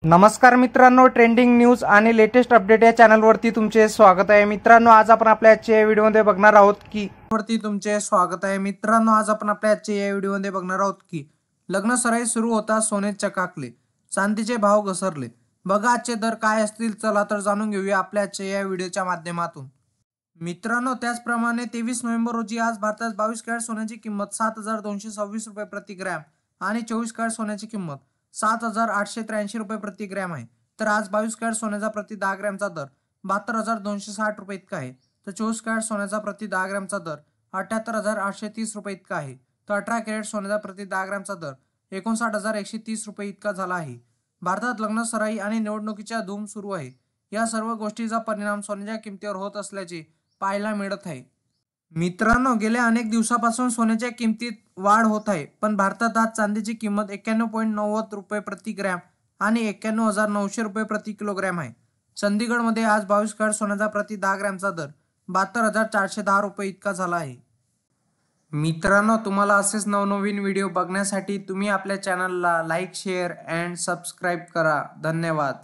नमस्कार मित्रांनो, trending news आणि लेटेस्ट अपडेट या चॅनलवरती तुमचे स्वागत आहे। मित्रांनो, आज आपण आपल्या आजच्या व्हिडिओमध्ये बघणार आहोत की लग्न सराई सुरू होता सोने चकाकले, चांदीचे भाव घसरले। बघा आजचे दर काय असतील, चला तर जाणून घेऊया आपल्या आजच्या या व्हिडिओच्या माध्यमातून। मित्रांनो, त्याचप्रमाणे 23 नोव्हेंबर रोजी आज भारतात 22 कॅरेट सोन्याची किंमत 7,226 रुपये प्रति ग्रॅम आणि 24 कॅरेट सोन्याची किंमत 7,883 रुपये प्रति ग्रॅम आहे। तर आज 22 कॅरेट सोन्याचा प्रति 10 ग्रॅमचा दर 72,260 रुपये इतका आहे। तर 24 कॅरेट सोन्याचा प्रति 10 ग्रॅमचा दर 78,830 रुपये इतका आहे। तर 18 कॅरेट सोन्याचा प्रति 10 ग्रॅमचा दर 59,130 रुपये इतका झाला आहे। भारतात लग्न सराई आणि निवडणुकीच्या धूम सुरू आहे। या सर्व गोष्टीचा परिणाम सोन्याच्या किमतीवर होत असल्याचे पाहायला मिळत आहे। मित्रांनो, गेल्या अनेक दिवसापासून सोन्याच्या किमतीत वाढ होत आहे, पण भारतात आज चांदीची किंमत 91.90 रुपये प्रति ग्रॅम आणि 91,900 रुपये प्रति किलोग्रॅम आहे। चंदीगडमध्ये आज 22 कॅरेट सोन्याचा प्रति 10 ग्रॅमचा दर 72,410 रुपये इतका झाला आहे। मित्रांनो, तुम्हाला असेच नवनवीन व्हिडिओ बघण्यासाठी तुम्ही आपल्या चॅनलला लाईक, शेअर अँड सबस्क्राईब करा। धन्यवाद।